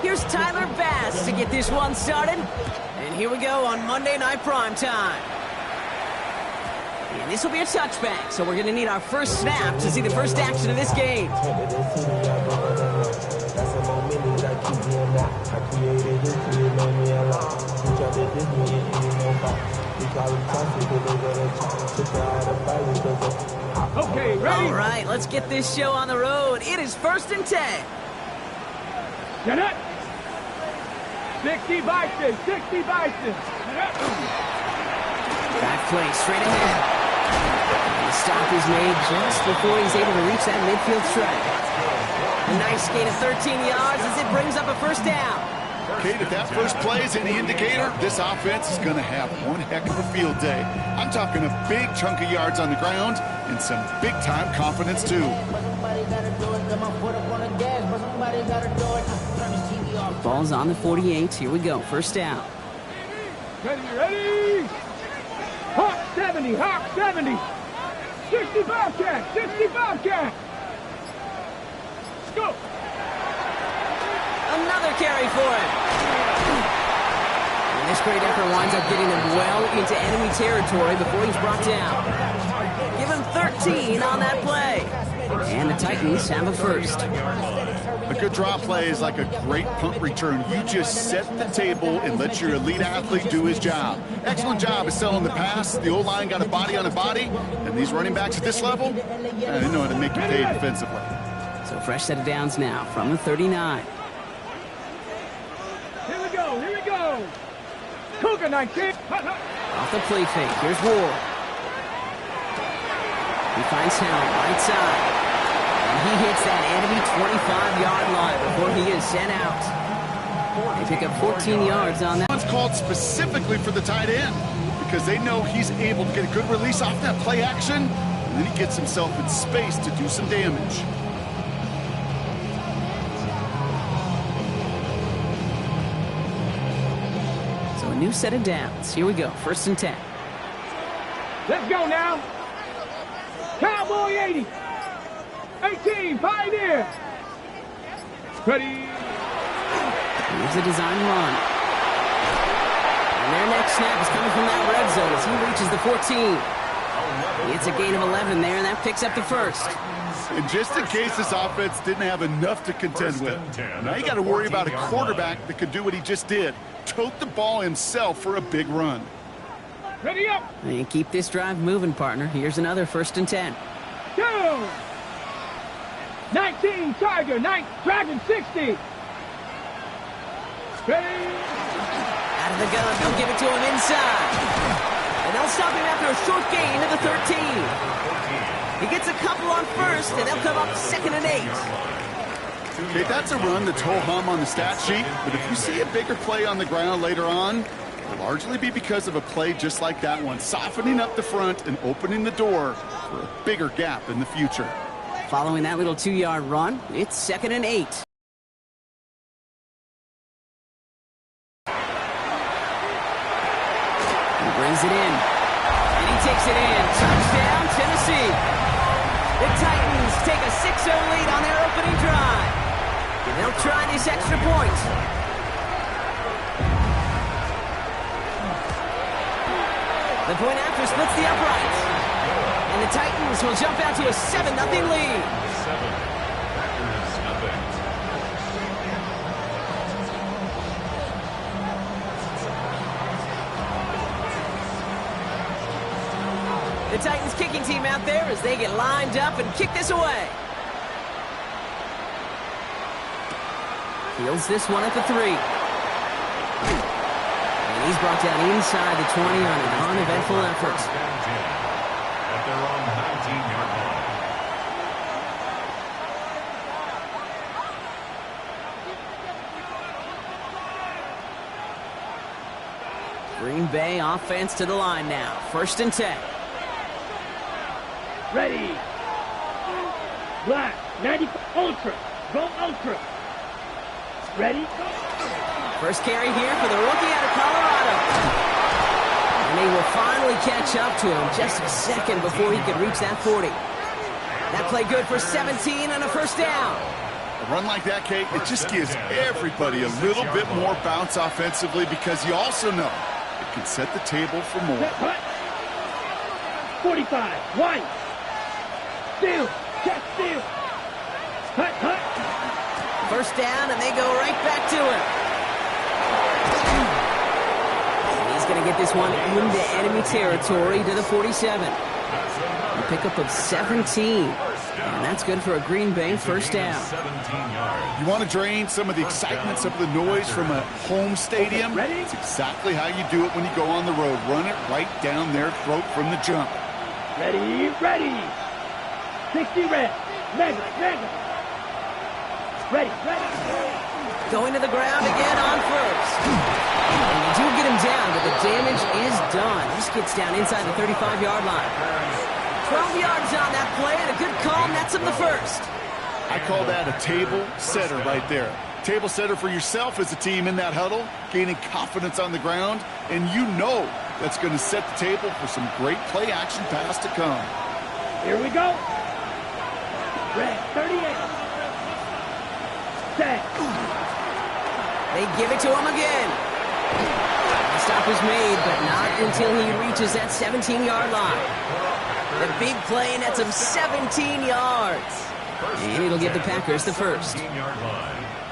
Here's Tyler Bass to get this one started. And here we go on Monday Night Primetime. And this will be a touchback, so we're going to need our first snap to see the first action of this game. Okay, ready? All right, let's get this show on the road. It is 1st and 10. Get it? 60 Bison, 60 Bison. Back play, straight ahead. And the stop is made just before he's able to reach that midfield track. A nice gain of 13 yards as it brings up a first down. Kate, if that first play is any indicator, this offense is going to have one heck of a field day. I'm talking a big chunk of yards on the ground and some big-time confidence, too. Ball's on the 48. Here we go. First down. Ready, ready? Hawk 70, Hawk 70. 60 Bobcat, 60 Bobcat. Let's go. Another carry for him. And this great effort winds up getting them well into enemy territory before he's brought down. Give him 13 on that play. And the Titans have a first. A good draw play is like a great punt return. You just set the table and let your elite athlete do his job. Excellent job of selling the pass. The O-line got a body on a body. And these running backs at this level, they know how to make you pay defensively. So fresh set of downs now from the 39. Here we go, here we go. Cougar 19. Off the play fake, here's Ward. He finds Howell, right side. And he hits that enemy 25-yard line before he is sent out. They pick up 14 yards on that. It's called specifically for the tight end because they know he's able to get a good release off that play action, and then he gets himself in space to do some damage. So a new set of downs. Here we go, 1st and 10. Let's go now. Cowboy 80. 18, Pioneer. Ready. Here's a design run. And their next snap is coming from that red zone as he reaches the 14. It's a gain of 11 there, and that picks up the first. And just in case this offense didn't have enough to contend with, now you got to worry about a quarterback that could do what he just did. Tote the ball himself for a big run. Ready up. And keep this drive moving, partner. Here's another 1st and 10. Go. 19, Tiger, Dragon 60. Ready. Out of the gun, they'll give it to him inside. And they'll stop him after a short gain to the 13. He gets a couple on first, and they'll come up 2nd and 8. Okay, that's a run that's ho-hum on the stat sheet, but if you see a bigger play on the ground later on, it'll largely be because of a play just like that one, softening up the front and opening the door for a bigger gap in the future. Following that little 2-yard run, it's 2nd and 8. He brings it in, and he takes it in. Touchdown, Tennessee. The Titans take a 6-0 lead on their opening drive. And they'll try this extra point. The point after splits the uprights. And the Titans will jump out to a 7-0 lead. The Titans kicking team out there as they get lined up and kick this away. Fields this one at the 3. And he's brought down inside the 20 on an uneventful effort. At their own 19-yard line. Green Bay offense to the line now. 1st and 10. Ready. Black, 90, ultra. Go ultra. Ready? First carry here for the rookie out of Colorado. And they will finally catch up to him just a second before he could reach that 40. That play good for 17 and a first down. A run like that, Kate, it just gives everybody a little bit more bounce offensively because you also know it can set the table for more. Set, hut. 45, one. Steal, check, steal. Hut, hut. First down, and they go right back to him. He's going to get this one into enemy territory to the 47. A pickup of 17. And that's good for a Green Bay first down. You want to drain some of the excitement, some of the noise from a home stadium? Ready? It's exactly how you do it when you go on the road. Run it right down their throat from the jump. Ready, ready. 60 red. Mega, mega. Ready, ready. Going to the ground again on first. And they do get him down, but the damage is done. This gets down inside the 35-yard line. 12 yards on that play, and a good call nets him the first. I call that a table setter right there. Table setter for yourself as a team in that huddle, gaining confidence on the ground, and you know that's going to set the table for some great play-action pass to come. Here we go. Red, 38. Set. They give it to him again. The stop is made, but not until he reaches that 17-yard line. The big play nets him 17 yards. And it'll give the Packers the first.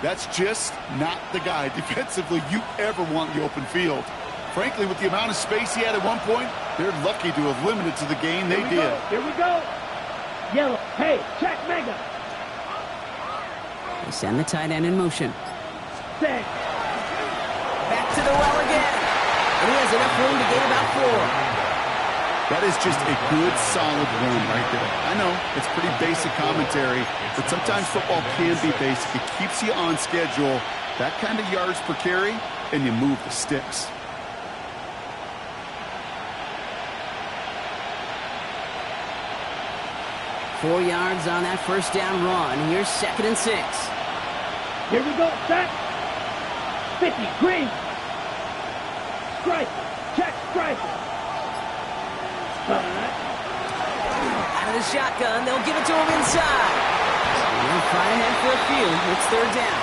That's just not the guy defensively you ever want in the open field. Frankly, with the amount of space he had at one point, they're lucky to have limited to the game they did. Here we go. Yellow. Hey, check mega. They send the tight end in motion. Set. Back to the well again. And he has enough room to gain about 4. That is just a good, solid run right there. I know, it's pretty basic commentary, but sometimes football can be basic. It keeps you on schedule, that kind of yards per carry, and you move the sticks. Four yards on that first down run. Here's 2nd and 6. Here we go. Set. 50. Green. Strike. Check. Strike. Out of the shotgun, they'll give it to him inside. They'll try ahead for a few. It's 3rd down.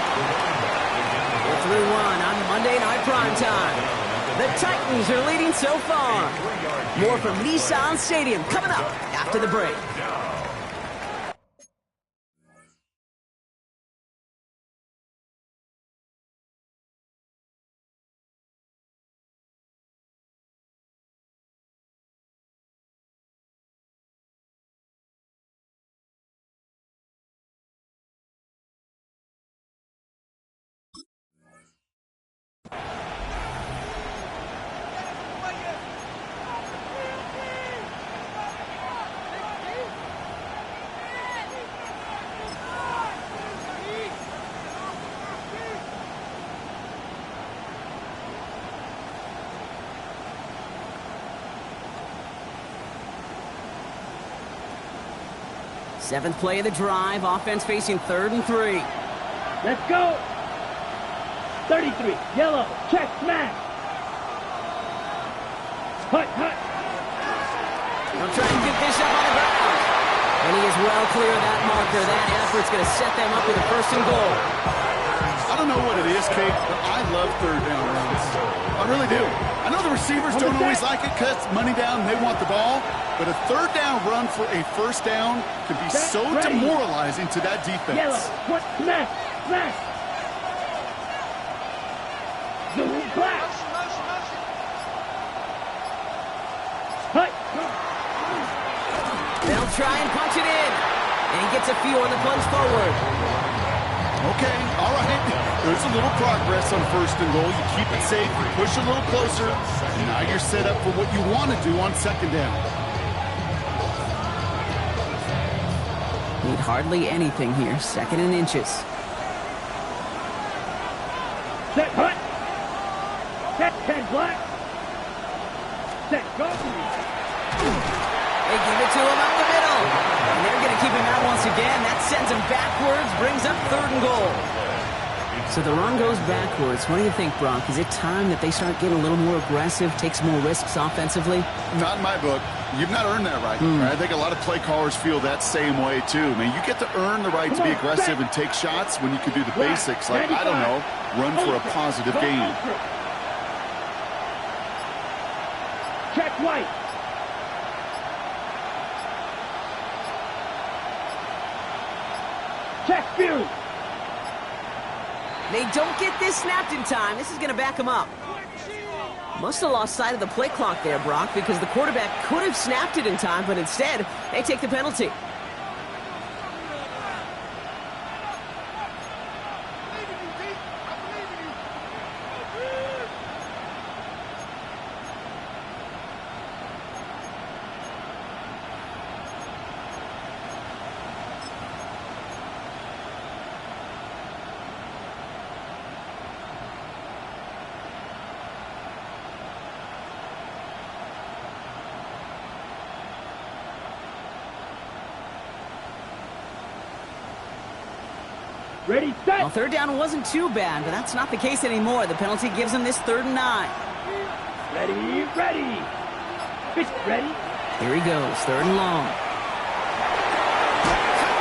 4-3-1 on Monday Night Primetime. The Titans are leading so far. More from Nissan Stadium coming up after the break. Seventh play of the drive. Offense facing 3rd and 3. Let's go. 33. Yellow. Check. Smash. Hut, hut. They'll try and get this up on the ground. And he is well clear of that marker. That effort's going to set them up with a 1st and goal. I don't know what it is, Kate, but I love 3rd down runs. I really do. I know the receivers don't always like it because money down and they want the ball, but a 3rd down run for a 1st down can be so demoralizing to that defense. Yellow. What? Smash. Smash. Zoom. Black. Hut. They'll try and punch it in. And he gets a few on the plunge forward. Okay, all right. There's a little progress on 1st and goal. You keep it safe, you push a little closer, and now you're set up for what you want to do on 2nd down. Need hardly anything here. 2nd and inches. Set. Hut. Set. 10. Black. Set. Go. They give it to him up the middle. And they're going to keep him out once again. That's sends him backwards, brings up 3rd and goal. So the run goes backwards. What do you think, Brock? Is it time that they start getting a little more aggressive, take some more risks offensively? Not in my book. You've not earned that right. I think a lot of play callers feel that same way, too. I mean, you get to earn the right to be aggressive and take shots when you can do the basics, like, I don't know, run for a positive gain. Check White. Check Fury. They don't get this snapped in time. This is going to back them up. Must have lost sight of the play clock there, Brock, because the quarterback could have snapped it in time, but instead, they take the penalty. Ready, set. Well, 3rd down wasn't too bad, but that's not the case anymore. The penalty gives them this 3rd and 9. Ready, ready. Pitch ready. Here he goes, 3rd and long.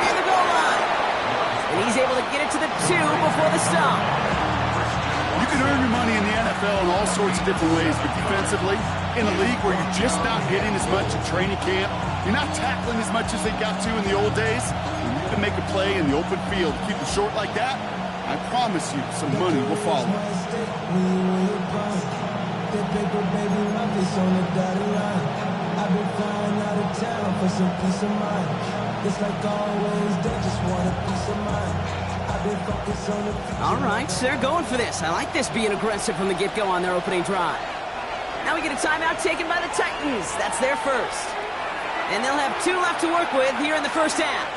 Near the goal line. And he's able to get it to the 2 before the stop. You can earn your money in the NFL in all sorts of different ways, but defensively, in a league where you're just not hitting as much in training camp, you're not tackling as much as they got to in the old days, when you can make a play in the open field, keep it short like that, I promise you some money will follow. All right, so they're going for this. I like this being aggressive from the get-go on their opening drive. Now we get a timeout taken by the Titans. That's their first. And they'll have 2 left to work with here in the first half.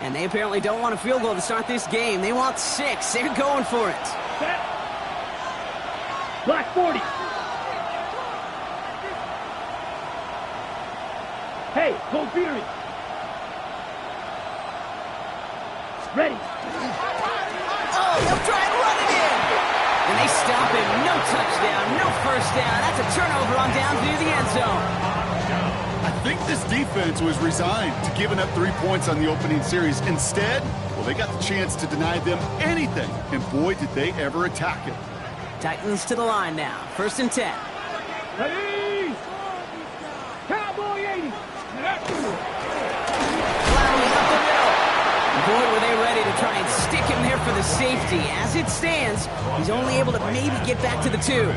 And they apparently don't want a field goal to start this game. They want 6. They're going for it. Set. Black 40. Hey, go Fury. Ready. Oh, they'll try and run it in. And they stop him. No touchdown, no first down. That's a turnover on down near the end zone. I think this defense was resigned to giving up 3 points on the opening series. Instead, well, they got the chance to deny them anything, and boy, did they ever attack it. Titans to the line now. 1st and 10. Ready. Cowboy 80. Plowing up the middle. Boy, were they ready to try and stick him there for the safety. As it stands, he's only able to maybe get back to the 2.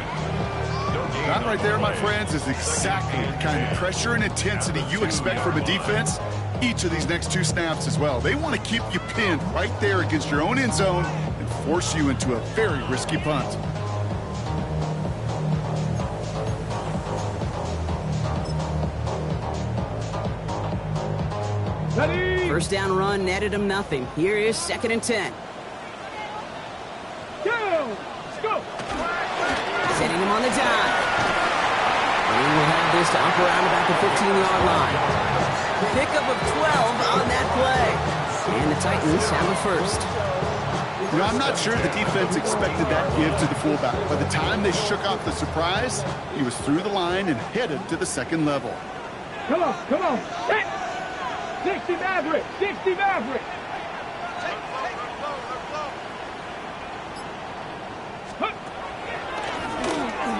That right there, my friends, is exactly the kind of pressure and intensity you expect from a defense each of these next 2 snaps as well. They want to keep you pinned right there against your own end zone and force you into a very risky punt. Ready. First down run netted him nothing. Here is 2nd and 10. Go. Let's go. Setting him on the dime. And he will have this to up around about the 15-yard line. Pickup of 12 on that play. And the Titans have a first. You know, I'm not sure the defense expected that give to the fullback. By the time they shook off the surprise, he was through the line and headed to the 2nd level. Come on, come on. Hit. 60 Maverick. 60 Maverick.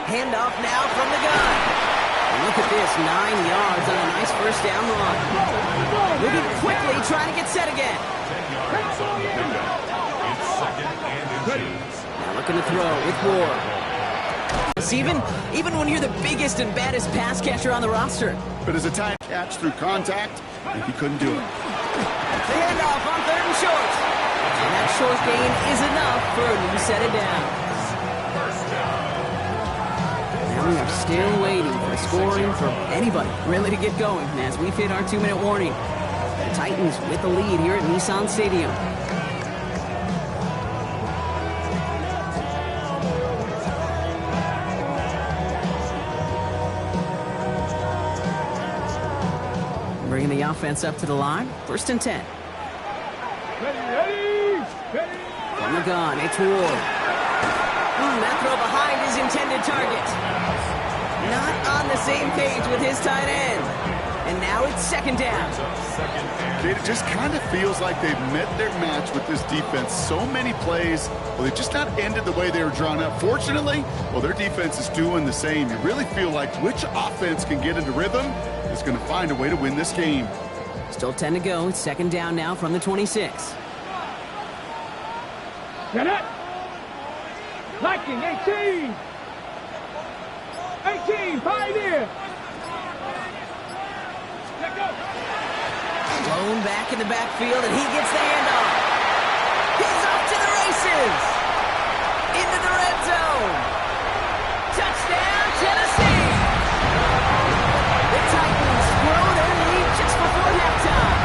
Handoff now from the gun. And look at this, 9 yards on a nice first down run. Moving quickly, trying to get set again. 10 yards on the pickup. It's 2nd and 2. Now looking to throw with Ward. Even when you're the biggest and baddest pass catcher on the roster. But as a tight catch through contact, he couldn't do it. The handoff on 3rd and short. And that short gain is enough for a new set it down. We are still waiting for scoring from anybody really to get going as we've hit our 2-minute warning. The Titans with the lead here at Nissan Stadium. offense up to the line. 1st and 10. Ready. From the gun, it's Ward. That throw behind his intended target. Not on the same page with his tight end. And now it's 2nd down. It just kind of feels like they've met their match with this defense. So many plays, well, they've just not ended the way they were drawn up. Fortunately, well, their defense is doing the same. You really feel like which offense can get into rhythm is going to find a way to win this game. Still 10 to go. It's 2nd down now from the 26. Get it. Liking 18. 18, pioneer. Let go. Blown back in the backfield, and he gets the handoff. He's off to the races. Into the red zone. Touchdown, Tennessee. The Titans grow their lead just before halftime.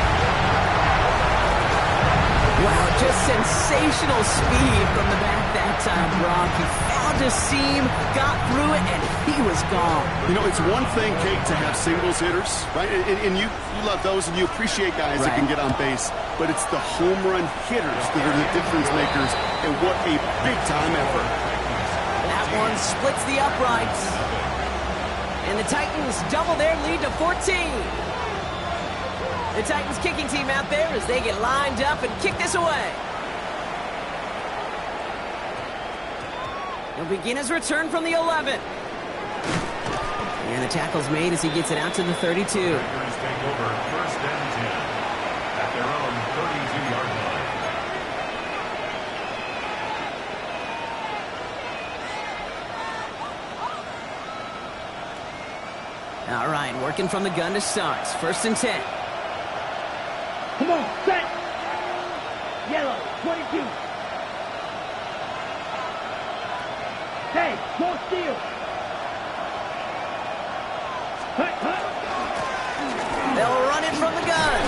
Wow, just sensational speed from the back that time, Brock. He found a seam, got through it, and he was gone. You know, it's one thing, Kate, to have singles hitters, right? And you love those, and you appreciate guys that can get on base. But it's the home run hitters that are the difference makers, and what a big-time effort. That one splits the uprights. And the Titans double their lead to 14. The Titans kicking team out there as they get lined up and kick this away. He'll begin his return from the 11. And the tackle's made as he gets it out to the 32. Take over 1st and 10 at their own 32-yard line. All right, working from the gun to start. 1st and 10. Come on, set. Yellow, 22. Hey, more steal. They'll run it from the gun.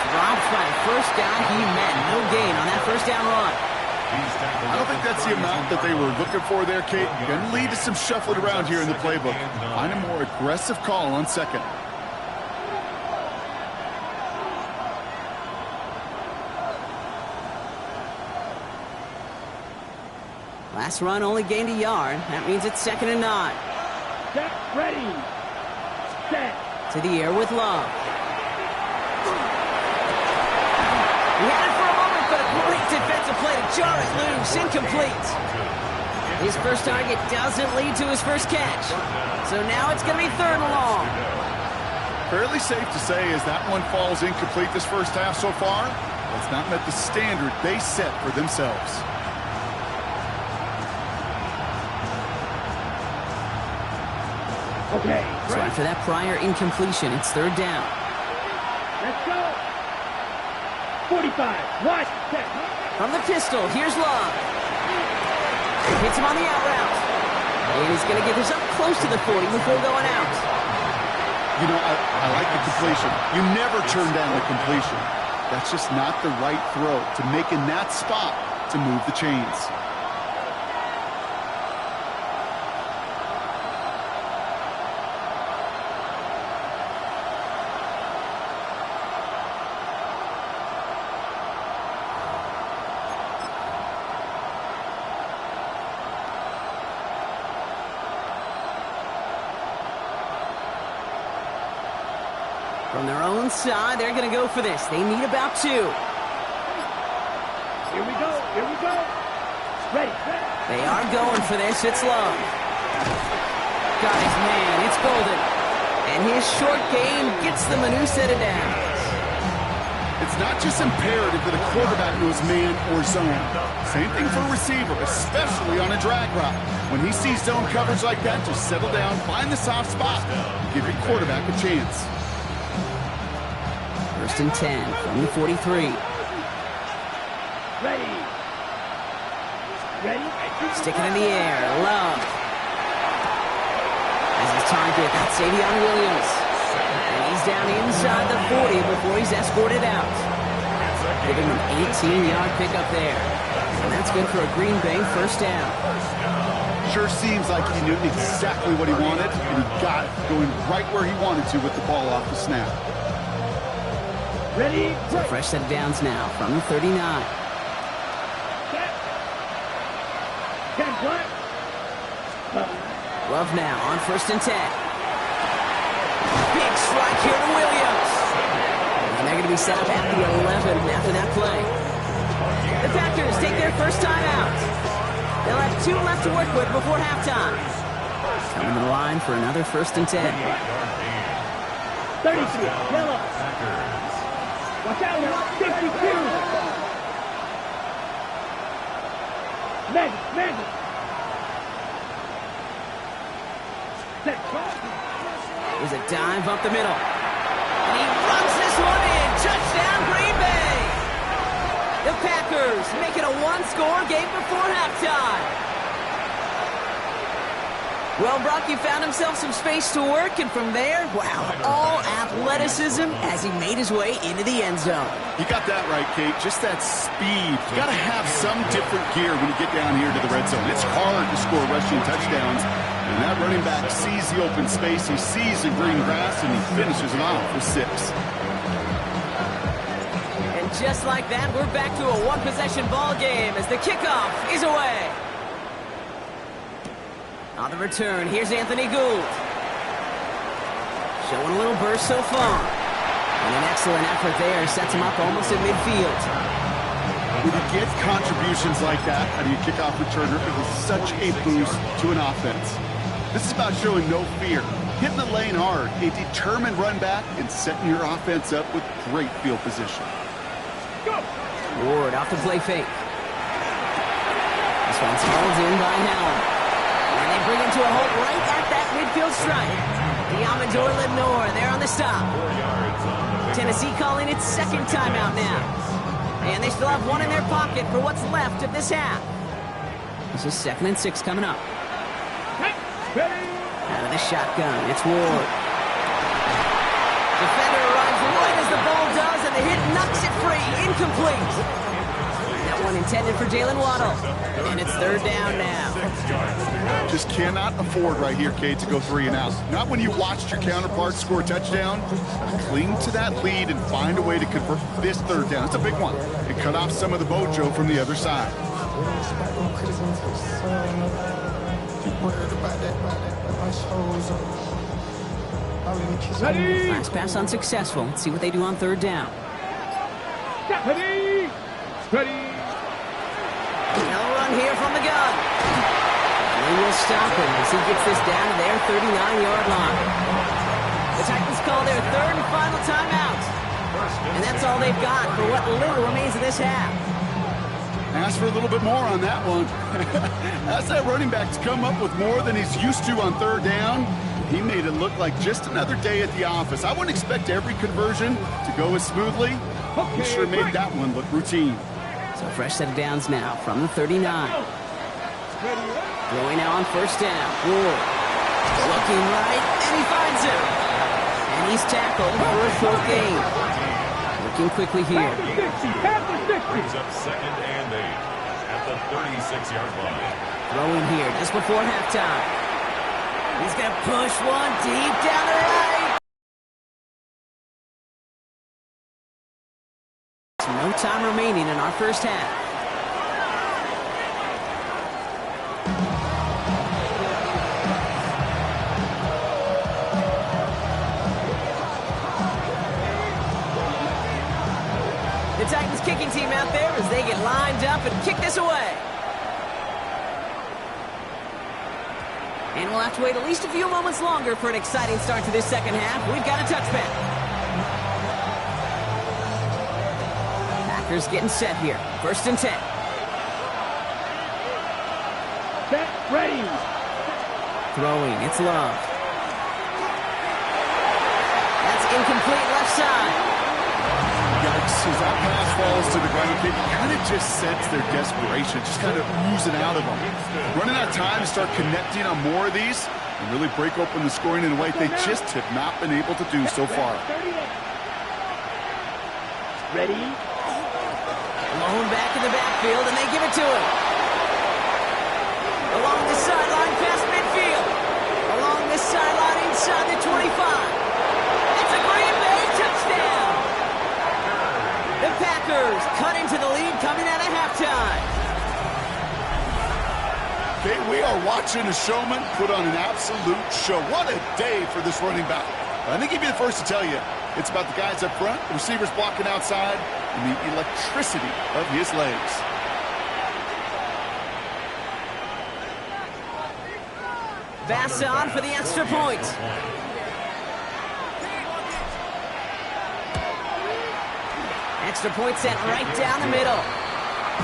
Drops by the first guy he met. No gain on that 1st down run. I don't think that's the amount that they were looking for there, Kate. Going to lead to some shuffling around here in the playbook. Find a more aggressive call on 2nd. Last run only gained a yard. That means it's 2nd and 9. Set, ready. Set. To the air with Love. He had it for a moment, but a great defensive play to jar it loose. Incomplete. His first target doesn't lead to his first catch. So now it's going to be 3rd and long. Fairly safe to say as that one falls incomplete this first half so far, it's not met the standard they set for themselves. Okay. So after that prior incompletion, it's 3rd down. Let's go. 45. Watch. Set. From the pistol, here's Love. Hits him on the out route. And he's going to get this up close to the 40 before going out. You know, I like the completion. You never turn down the completion. That's just not the right throw to make in that spot to move the chains. From their own side, they're going to go for this. They need about 2. Here we go. Here we go. Ready. They are going for this. It's Love. Got his man. It's Golden. And his short game gets them a new set of downs. It's not just imperative that a quarterback knows man or zone. Same thing for a receiver, especially on a drag route. When he sees zone coverage like that, just settle down, find the soft spot, and give your quarterback a chance. 1st and 10 from the 43. Ready. Ready. Stick it in the air. Love. As his target, that's Savion Williams. And he's down inside the 40 before he's escorted out. Giving him an 18-yard pickup there. And that's good for a Green Bay 1st down. Sure seems like he knew exactly what he wanted, and he got it, going right where he wanted to with the ball off the snap. Ready? So fresh set of downs now from the 39. Set. 10 flat. Love now on 1st and 10. Big strike here to Williams. And they're going to be set up at the 11 after that play. The Packers take their first time out. They'll have 2 left to work with before halftime. Coming to the line for another 1st and 10. 33, yellow. Watch out, 52. Magic. Set. There's a dive up the middle. And he runs this one in. Touchdown, Green Bay. The Packers make it a 1-score game before halftime. Well, Brock, you found himself some space to work, and from there, wow, all athleticism as he made his way into the end zone. You got that right, Kate. Just that speed. You got to have some different gear when you get down here to the red zone. It's hard to score rushing touchdowns. And that running back sees the open space, he sees the green grass, and he finishes it off with 6. And just like that, we're back to a one-possession ball game as the kickoff is away. On the return, here's Anthony Gould. Showing a little burst so far. And an excellent effort there sets him up almost at midfield. When you get contributions like that out of your kickoff returner, it was such a boost to an offense. This is about showing no fear, hitting the lane hard, a determined run back, and setting your offense up with great field position. Go! Ward off the play fake. This one's hauled in by Howell. And they bring him to a halt right at that midfield stripe. The Amador Lenore there on the stop. Tennessee calling its 2nd timeout now. And they still have 1 in their pocket for what's left of this half. This is 2nd and 6 coming up. Out of the shotgun, it's Ward. Defender arrives right as the ball does, and the hit knocks it free. Incomplete. That one intended for Jalen Waddle. And it's 3rd down now. Just cannot afford right here, Kate, to go 3 and out. Not when you watched your counterpart score a touchdown. Cling to that lead and find a way to convert this 3rd down. It's a big one. And cut off some of the mojo from the other side. Ready? Last pass unsuccessful. Let's see what they do on 3rd down. Ready? They'll run here from the gun. And they will stop him as he gets this down to their 39-yard line. The Titans call their 3rd and final timeout. And that's all they've got for what little remains of this half. Ask for a little bit more on that one. Ask that running back to come up with more than he's used to on 3rd down. He made it look like just another day at the office. I wouldn't expect every conversion to go as smoothly. He sure made that one look routine. So fresh set of downs now from the 39. Throwing now on 1st down. Ward looking right, and he finds him. And he's tackled for a short gain. Looking quickly here. Brings up 2nd and 8 at the 36-yard line. Throwing here just before halftime. He's going to push one deep down the right. No time remaining in our first half. The Titans kicking team out there as they get lined up and kick this away. And we'll have to wait at least a few moments longer for an exciting start to this 2nd half. We've got a touchback. Packers getting set here. 1st and 10. Set, ready. Throwing, it's Love. That's incomplete left side. Yikes, as that pass falls to the ground, you kind of just sense their desperation, just kind of oozing out of them. Running out of time to start connecting on more of these and really break open the scoring in a way they just have not been able to do so far. Ready? Alone back in the backfield, and they give it to him. Along the sideline, past midfield. Along the sideline, inside the 25. It's a Green Bay touchdown. cut into the lead coming out of halftime. Okay, we are watching a showman put on an absolute show. What a day for this running back. I think he'd be the first to tell you it's about the guys up front, the receivers blocking outside, and the electricity of his legs. Basson for the extra point. Extra point sent right down the middle.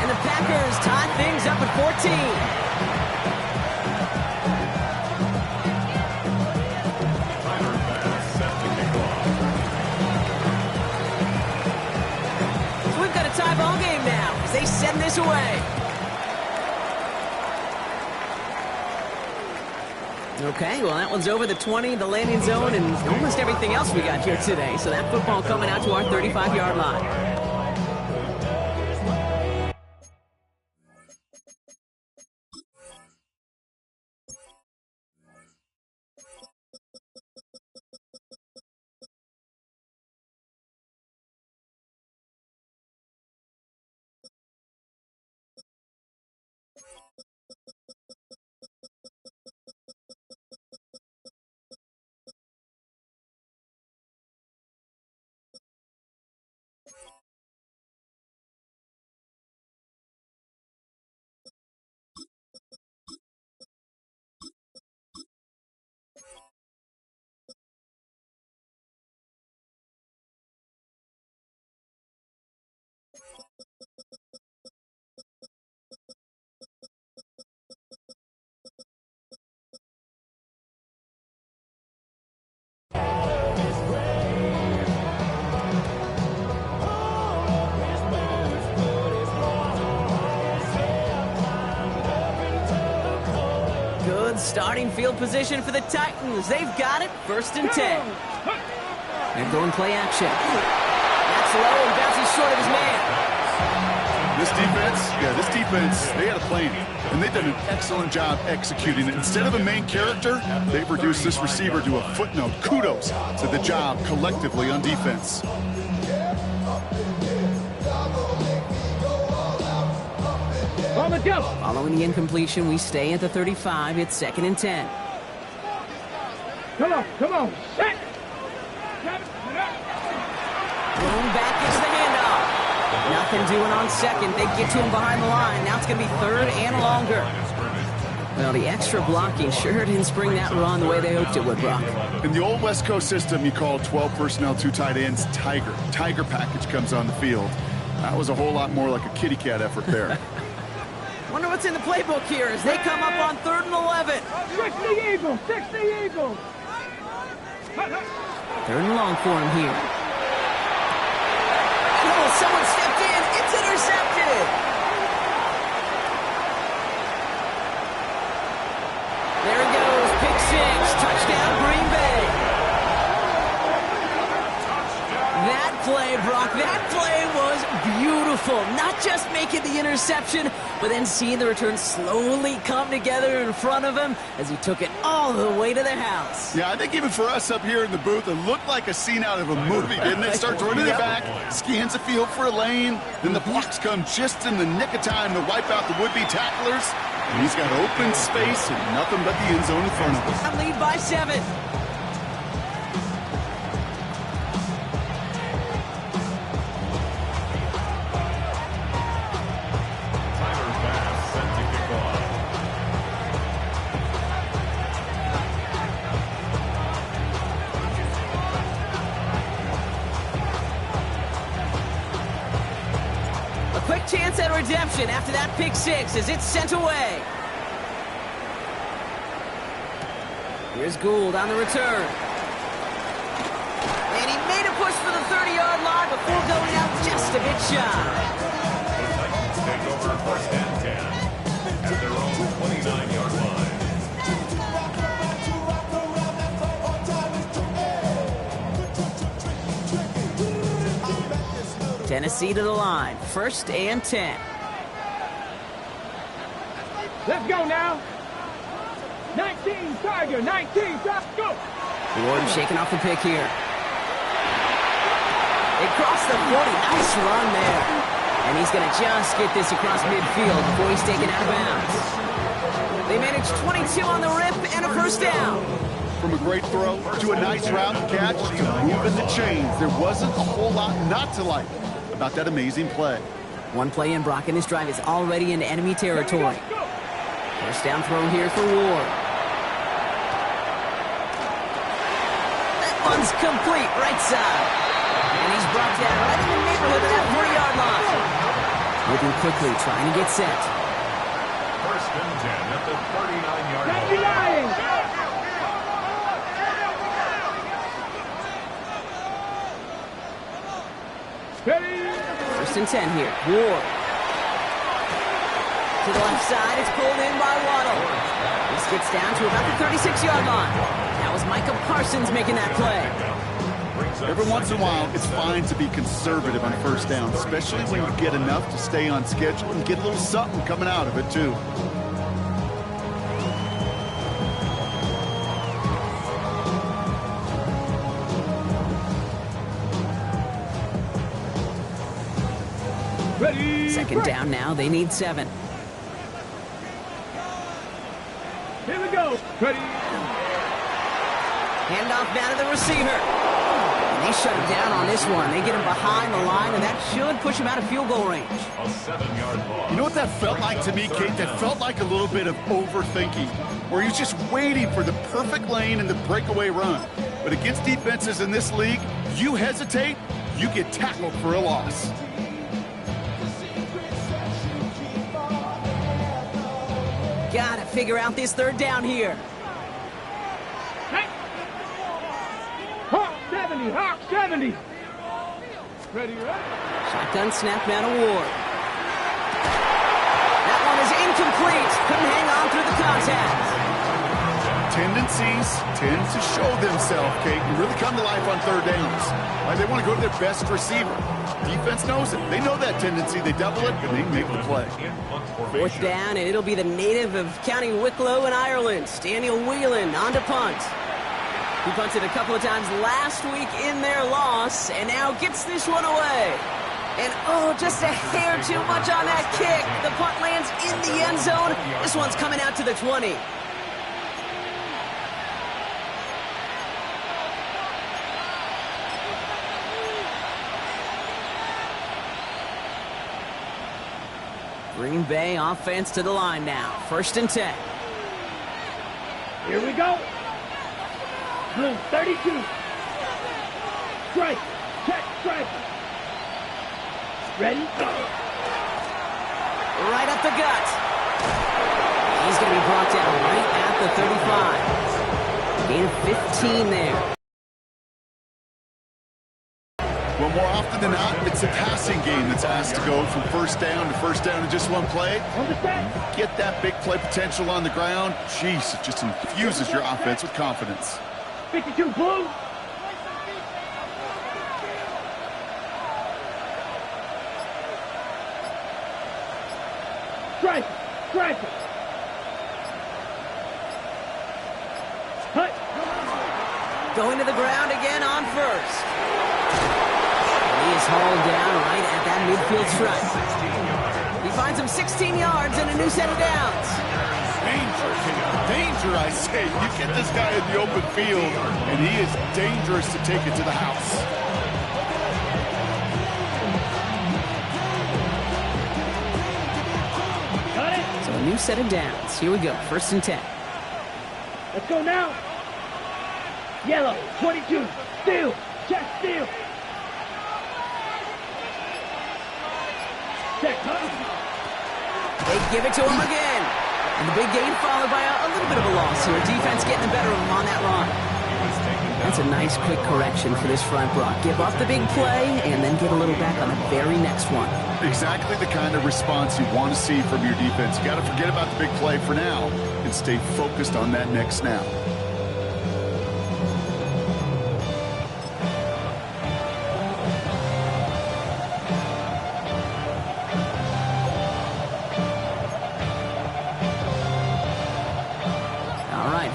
And the Packers tie things up at 14. Tie ball game now as they send this away. Okay, well, that one's over the 20, the landing zone, and almost everything else we got here today. So that football coming out to our 35-yard line. Starting field position for the Titans. They've got it. 1st and 10. They're going play action. That's low and bounces short of his man. This defense, they had a plan, and they've done an excellent job executing it. Instead of a main character, they've reduced this receiver to a footnote. Kudos to the job collectively on defense. Following the incompletion, we stay at the 35. It's 2nd and 10. Come on. Set. Thrown back into the handoff. Nothing doing on second. They get to him behind the line. Now it's going to be 3rd and longer. Well, the extra blocking sure didn't spring that run the way they hoped it would, Brock. In the old West Coast system, you call 12 personnel, 2 tight ends, Tiger. Tiger package comes on the field. That was a whole lot more like a kitty cat effort there. Wonder what's in the playbook here as they come up on 3rd and 11. 60 Eagles. 3rd and long for him here. Oh, someone stepped in. It's intercepted. There it goes. Pick 6. Touchdown, Green Bay. That play, Brock, that play was beautiful. Not just making the interception, but then seeing the return slowly come together in front of him as he took it all the way to the house. Yeah, I think even for us up here in the booth, it looked like a scene out of a movie, didn't it? Starts running it back, scans the field for a lane, then the blocks come just in the nick of time to wipe out the would-be tacklers, and he's got open space and nothing but the end zone in front of him. Lead by 7. Chance at redemption after that pick 6 as it's sent away. Here's Gould on the return. And he made a push for the 30-yard line before going out just a bit shy. The Titans take over 1st and 10 at their own 29-yard line. Tennessee to the line. 1st and 10. Let's go now. 19, Tiger. 19, go. Gordon shaking off the pick here. They crossed the 40. Nice run there. And he's going to just get this across midfield before he's taken out of bounds. They managed 22 on the rip and a first down. From a great throw to a nice route catch to moving the chains, there wasn't a whole lot not to like about that amazing play. One play in, Brock, and this drive is already into enemy territory. First down throw here for Ward. That one's complete, right side. And he's brought down right in the neighborhood of that 40-yard line. Moving quickly, trying to get set. First and 10 at the 39-yard line. First and 10 here. Ward. To the left side, it's pulled in by Waddle. This gets down to about the 36-yard line. That was Micah Parsons making that play. Every once in a while, it's fine to be conservative on first down, especially when you get enough to stay on schedule and get a little something coming out of it, too. Second down now, they need 7. Here we go. Ready. Handoff down to the receiver. And they shut him down on this one. They get him behind the line, and that should push him out of field goal range. A 7-yard loss. You know what that felt like to me, Kate? That felt like a little bit of overthinking, where he's just waiting for the perfect lane and the breakaway run. But against defenses in this league, you hesitate, you get tackled for a loss. Gotta figure out this third down here. Hey. Hawk 70, Hawk 70. Ready, ready. Shotgun snap now to Ward. That one is incomplete. Couldn't hang on through the contact. Tendencies tend to show themselves, Kate, and really come to life on third downs. Like they want to go to their best receiver. Defense knows it. They know that tendency. They double it, and they make the play. Fourth down, and it'll be the native of County Wicklow in Ireland, Daniel Whelan, on to punt. He punted a couple of times last week in their loss, and now gets this one away. And, oh, just a hair too much on that kick. The punt lands in the end zone. This one's coming out to the 20. Green Bay offense to the line now. First and 10. Here we go. Blue 32. Strike. Check strike. Ready? Go. Right up the gut. He's going to be brought down right at the 35. Gain of 15 there. Well, more often than not, it's a passing game that's asked to go from first down in just one play. Get that big play potential on the ground. Jeez, it just infuses your offense with confidence. 52 blue. Strike. Strike. Hut. Going to the ground again on first. He is hauled down right at that midfield stripe. He finds him 16 yards and a new set of downs. Danger, I say. You get this guy in the open field, and he is dangerous to take it to the house. Got it. So a new set of downs. Here we go. First and 10. Let's go now. Yellow 22. Steal. Check steal. They give it to him again. And the big gain followed by a little bit of a loss here. Defense getting the better of him on that run. That's a nice quick correction for this front, Brock. Give up the big play and then get a little back on the very next one. Exactly the kind of response you want to see from your defense. You got to forget about the big play for now and stay focused on that next snap.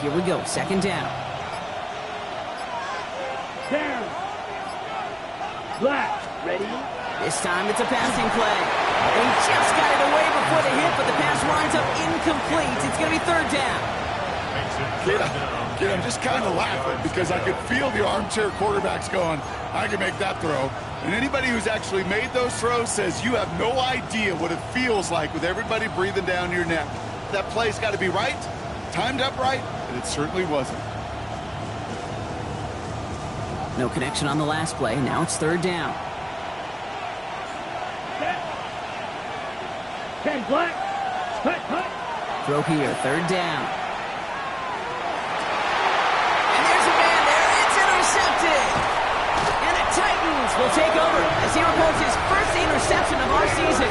Here we go, second down. Down. Black, ready? This time it's a passing play. And he just got it away before the hit, but the pass winds up incomplete. It's going to be third down. Kid, I'm just kind of laughing because I could feel the armchair quarterbacks going, I can make that throw. And anybody who's actually made those throws says you have no idea what it feels like with everybody breathing down your neck. That play's got to be right, timed up right, and it certainly wasn't. No connection on the last play. Now it's third down. 10 black. Hut. Throw here, third down. And there's a man there. It's intercepted. And the Titans will take over as he reports his first interception of our season.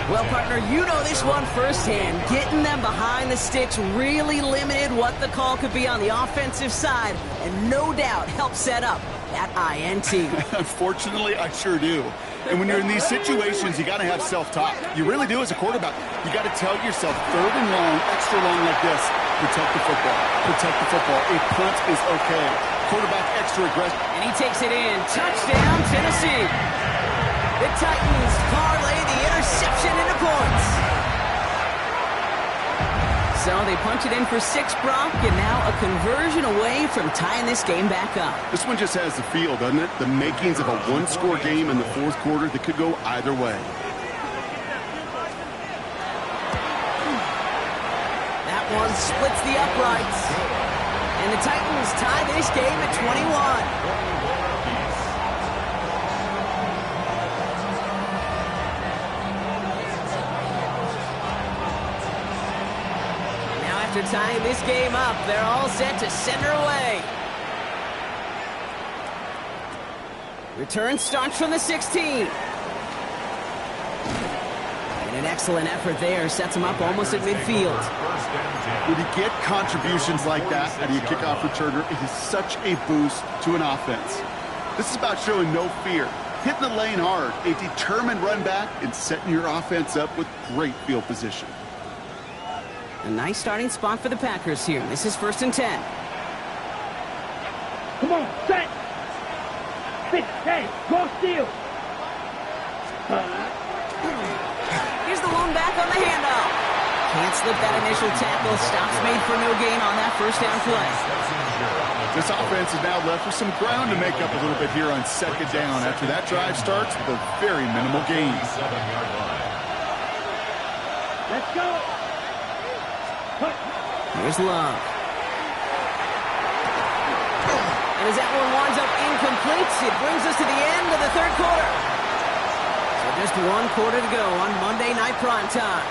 Well, partner, you know this one firsthand. Getting them behind the sticks really limited what the call could be on the offensive side, and no doubt helped set up that INT. Unfortunately, I sure do. And when you're in these situations, you got to have self-talk. You really do as a quarterback. You got to tell yourself, third and long, extra long like this, protect the football. Protect the football. A punt is okay. Quarterback extra aggressive. And he takes it in. Touchdown, Tennessee. The Titans parlay the interception into points. So they punch it in for 6, Brock, and now a conversion away from tying this game back up. This one just has the feel, doesn't it? The makings of a one-score game in the fourth quarter that could go either way. That one splits the uprights. And the Titans tie this game at 21. After tying this game up, they're all set to send her away. Return starts from the 16. And an excellent effort there sets them up almost at midfield. When you get contributions like that out of your kickoff returner, it is such a boost to an offense. This is about showing no fear, hitting the lane hard, a determined run back, and setting your offense up with great field position. A nice starting spot for the Packers here. This is 1st and 10. Come on, set. 6, hey, go steal. Here's the lone back on the handoff. Can't slip that initial tackle. Stops made for no gain on that first down play. This offense is now left with some ground to make up a little bit here on 2nd down after that drive starts with a very minimal gain. Let's go. Here's Love. And as that one winds up incomplete, it brings us to the end of the third quarter. So just 1 quarter to go on Monday Night Primetime.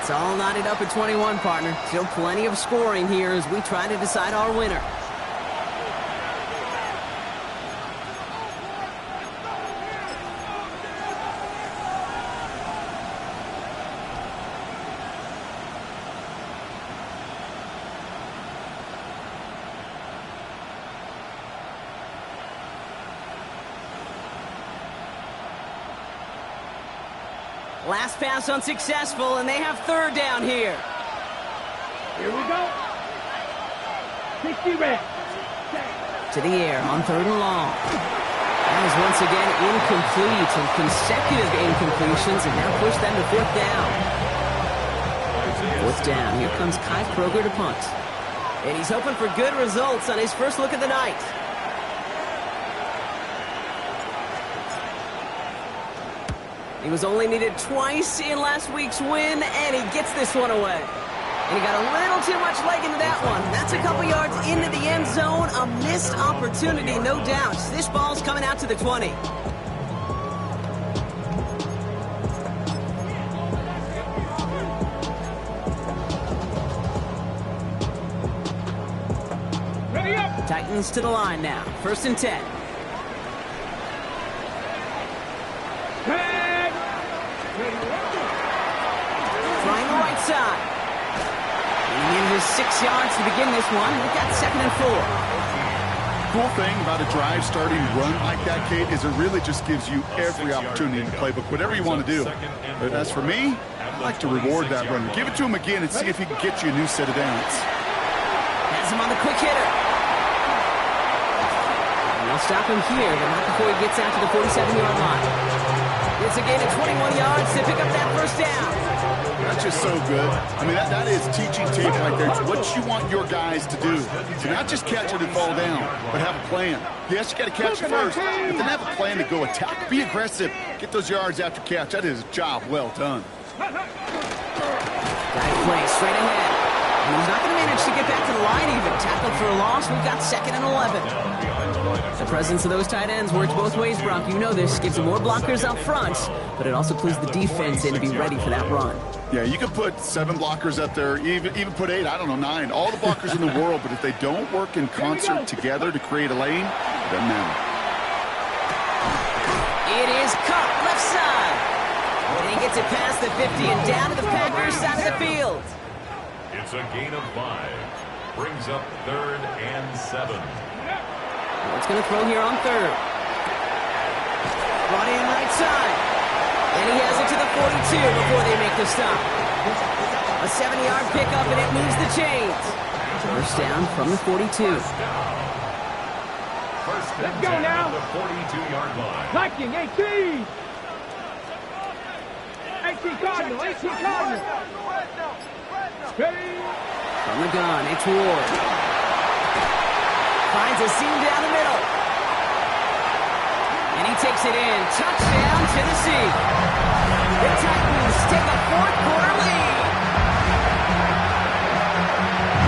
It's all knotted up at 21, partner. Still plenty of scoring here as we try to decide our winner. Last pass unsuccessful, and they have third down here. Here we go. 60 reps. To the air on 3rd and long. That is once again incomplete, and consecutive incompletions, and now push them to 4th down. 4th down. Here comes Kai Kroger to punt. And he's hoping for good results on his first look at the night. He was only needed twice in last week's win, and he gets this one away. And he got a little too much leg into that one. That's a couple yards into the end zone. A missed opportunity, no doubt. This ball's coming out to the 20. Ready up. Titans to the line now. 1st and 10. Trying the right side. He needed his 6 yards to begin this one. We've got 2nd and 4. Cool thing about a drive starting run like that, Kate, is it really just gives you every opportunity in the playbook, whatever you want to do. But as for me, I like to reward that runner. Give it to him again and see if he can get you a new set of downs. Has him on the quick hitter. They'll stop him here, but not before he gets out to the 47-yard line. It's a gain of 21 yards to pick up that first down. That's just so good. I mean, that is teaching tape right there. It's what you want your guys to do. To not just catch it and fall down, but have a plan. Yes, you got to catch it first, but then have a plan to go attack. Be aggressive. Get those yards after catch. That is a job well done. Guy plays straight ahead. And he's not going to manage to get back to the line even. Tackled for a loss. We've got 2nd and 11. The presence of those tight ends works both ways, Brock. You know this. Gives them more blockers up front, but it also clues the defense in to be ready for that run. Yeah, you could put 7 blockers up there, even put 8, I don't know, 9. All the blockers in the world, but if they don't work in concert together to create a lane, it doesn't matter. It is caught left side. And he gets it past the 50 and down to the Packers side of the field. It's a gain of 5. Brings up 3rd and 7. What's going to throw here on 3rd? Brought in right side. And he has it to the 42 before they make the stop. A 70-yard pickup, and it moves the chains. First down from the 42. Let's go now. The 42-yard line. Viking, 18. 18 Cardinal, 18 Cardinal. Ready? From the gun, it's Ward. Finds a seam down the middle. And he takes it in. Touchdown, Tennessee. The Titans take a 4th-quarter lead.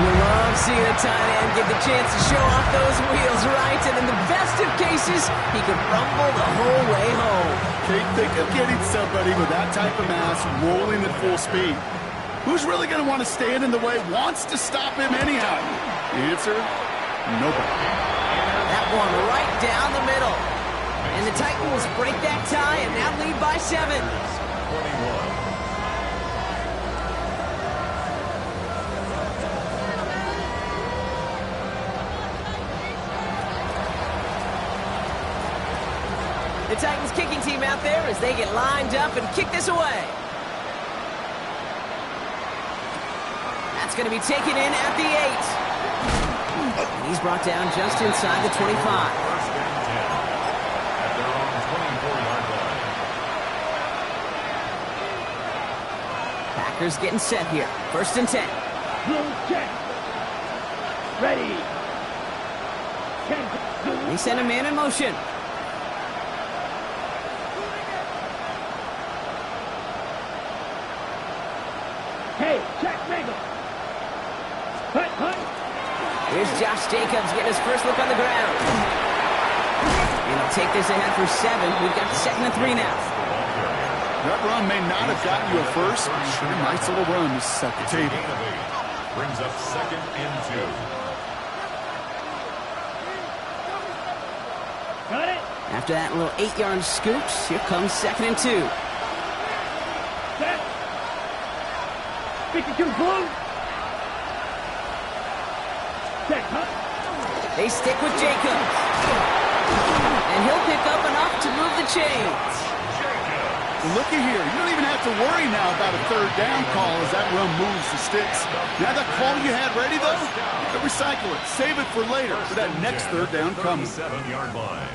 You love seeing a tight end get the chance to show off those wheels, right? And in the best of cases, he could rumble the whole way home. Think of getting somebody with that type of mass rolling at full speed. Who's really going to want to stand in the way, wants to stop him anyhow? The answer, nobody. That one right down the middle. And the Titans break that tie and now lead by 7. 21. The Titans kicking team out there as they get lined up and kick this away. That's going to be taken in at the 8. And he's brought down just inside the 25. First and 10. At their own 24-yard line. Packers getting set here. First and 10. Blue check. Ready. They send a man in motion. Hey, check, Mega. Hunt, hunt. Here's Josh Jacobs getting his first look on the ground. And he'll take this ahead for 7. We've got 2nd and 3 now. That run may not have gotten you a first, but sure, nice little run to set the table. Gain of 8. Brings up 2nd and 2. Got it. After that little 8-yard scoot, here comes 2nd and 2. Set. 52 blue. Check, huh? They stick with Jacobs. And he'll pick up enough to move the chains. Looky here. You don't even have to worry now about a 3rd down call as that run moves the sticks. Now that call you had ready, though, you can recycle it. Save it for later for that next 3rd down coming. 37-yard line.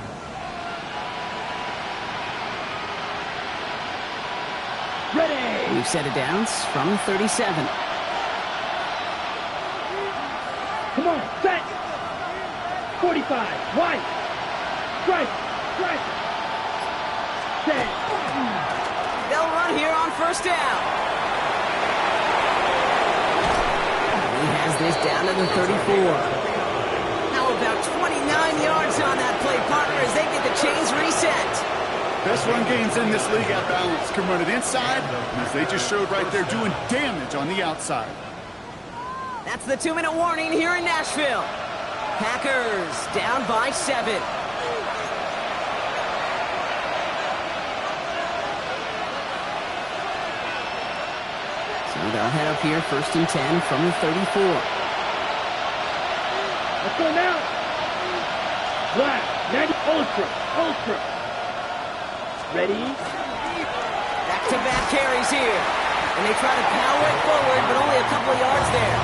Ready. We've set it down from 37. Come on, set. 45, white. Strike, strike. Set. They'll run here on first down. He has this down to the 34. Now about 29 yards on that play, partner, as they get the chains reset. Best run games in this league at balance. Can run it inside, as they just showed right there, doing damage on the outside. That's the 2-minute warning here in Nashville. Packers down by 7. So they'll head up here, 1st and 10 from the 34. Let's go now. Black, 90, ultra, ultra. Ready? Back-to-back carries here. And they try to power it forward, but only a couple of yards there.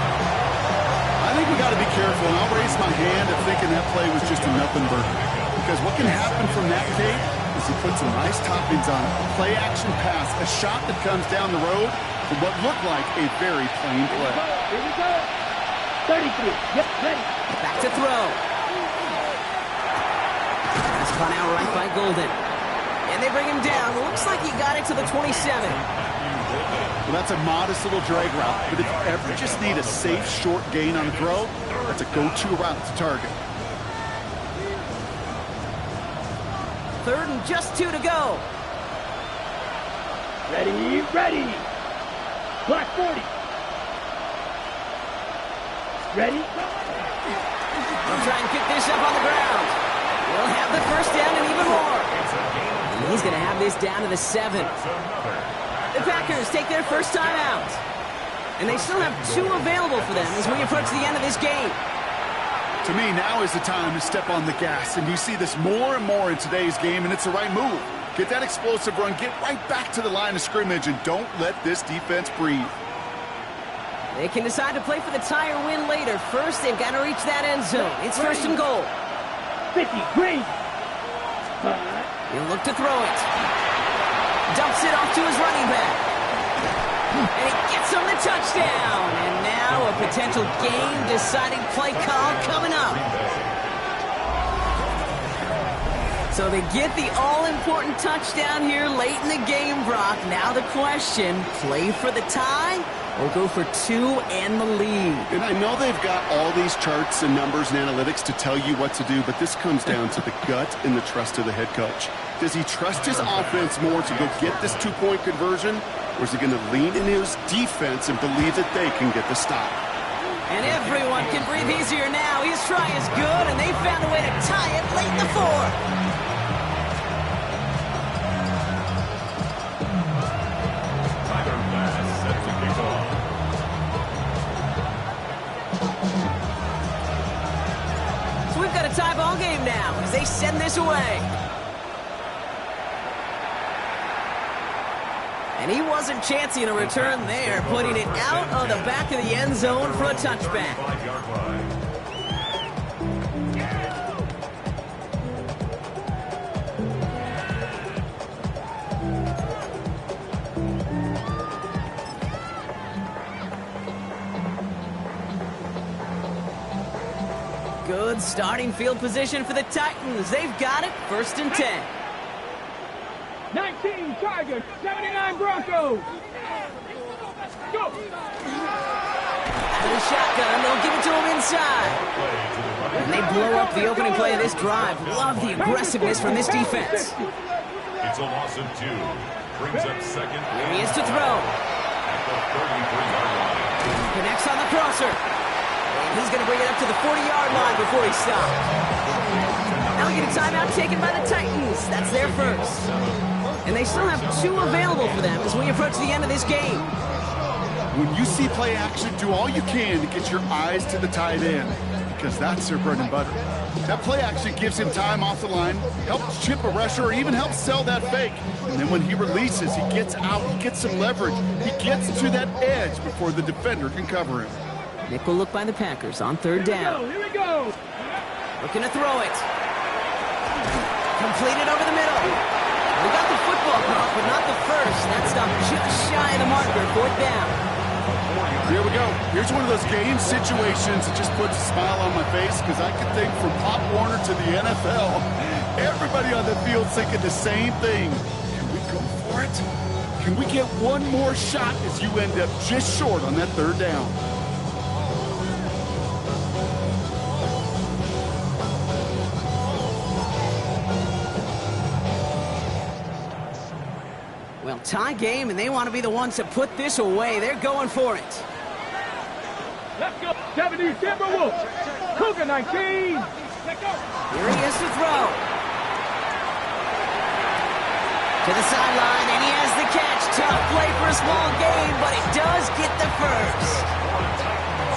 I think we got to be careful, and I'll raise my hand of thinking that play was just a nothing burger. because what can happen from that tape is he puts some nice toppings on it. A play-action pass, a shot that comes down the road for what looked like a very plain play. Here we go. 33. Yep, ready. Back to throw. That's spun out right by Golden. And they bring him down. Looks like he got it to the 27. Well, that's a modest little drag route, but if you ever just need a safe, short gain on a throw, that's a go-to route to target. 3rd and just 2 to go. Ready, ready. Black 40. Ready. He'll try and pick this up on the ground. We'll have the first down and even more. And he's going to have this down to the 7. The Packers take their first time out. And they still have 2 available for them as we approach the end of this game. To me, now is the time to step on the gas, and you see this more and more in today's game, and it's the right move. Get that explosive run, get right back to the line of scrimmage, and don't let this defense breathe. They can decide to play for the tie or win later. First, they've got to reach that end zone. It's 1st and goal. 50, green. He'll look to throw it. Dumps it off to his running back. And he gets him the touchdown. And now a potential game-deciding play call coming up. So they get the all-important touchdown here late in the game, Brock. Now the question, play for the tie or go for 2 and the lead? And I know they've got all these charts and numbers and analytics to tell you what to do, but this comes down to the gut and the trust of the head coach. Does he trust his offense more to go get this 2-point conversion, or is he going to lean in his defense and believe that they can get the stop? And everyone can breathe easier now. His try is good, and they found a way to tie it late in the 4th. So we've got a tie ball game now as they send this away. And he wasn't chancing a return there, putting it out of the back of the end zone for a touchback. Good starting field position for the Titans. They've got it, 1st and 10. 19 Tigers, 79 Broncos. Go. Out of the shotgun, they'll give it to him inside. And they blow up the opening play of this drive. Love the aggressiveness from this defense. It's a loss of 2. Brings up 2nd. Here he is to throw. At the 33-yard line. Connects on the crosser. And he's going to bring it up to the 40-yard line before he stops. Now we get a timeout taken by the Titans. That's their first. And they still have 2 available for them as we approach the end of this game. When you see play action, do all you can to get your eyes to the tight end, because that's their bread and butter. That play action gives him time off the line, helps chip a rusher, or even helps sell that fake. And then when he releases, he gets out, he gets some leverage, he gets to that edge before the defender can cover him. Nickel look by the Packers on 3rd down. Here we go. Looking to throw it. Completed over the middle. We got the football, but not the first. That stopped just shy of the marker, 4th down. Here we go. Here's one of those game situations that just puts a smile on my face, because I can think from Pop Warner to the NFL, everybody on the field thinking the same thing. Can we go for it? Can we get one more shot as you end up just short on that 3rd down? Well, tie game, and they want to be the ones to put this away. They're going for it. Let's go. 70 Timberwolves. Cougar 19. Here he is to throw. To the sideline, and he has the catch. Tough play for a small gain, but it does get the first.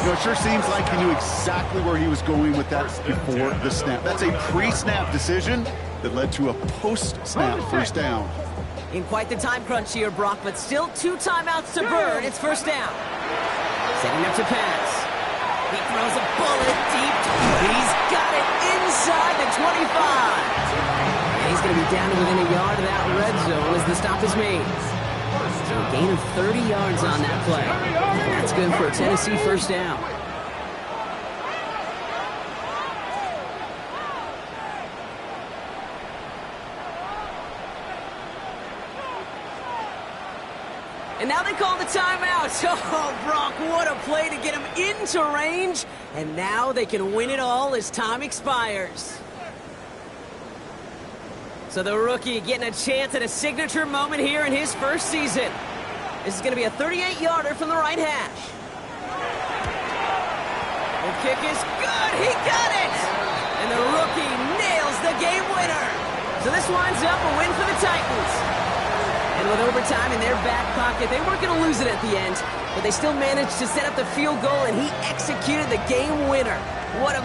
You know, it sure seems like he knew exactly where he was going with that before the snap. That's a pre-snap decision that led to a post-snap first down. In quite the time crunch here, Brock, but still 2 timeouts to burn. It's 1st down. Setting up to pass. He throws a bullet deep. He's got it inside the 25. And he's going to be down to within a yard of that red zone as the stop is made. So a gain of 30 yards on that play. And that's good for a Tennessee first down. And now they call the timeout. Oh, Brock, what a play to get him into range. And now they can win it all as time expires. So the rookie getting a chance at a signature moment here in his first season. This is going to be a 38-yarder from the right hash. The kick is good. He got it. And the rookie nails the game winner. So this winds up a win for the Titans. And with overtime in their back pocket, they weren't going to lose it at the end, but they still managed to set up the field goal, and he executed the game winner. What a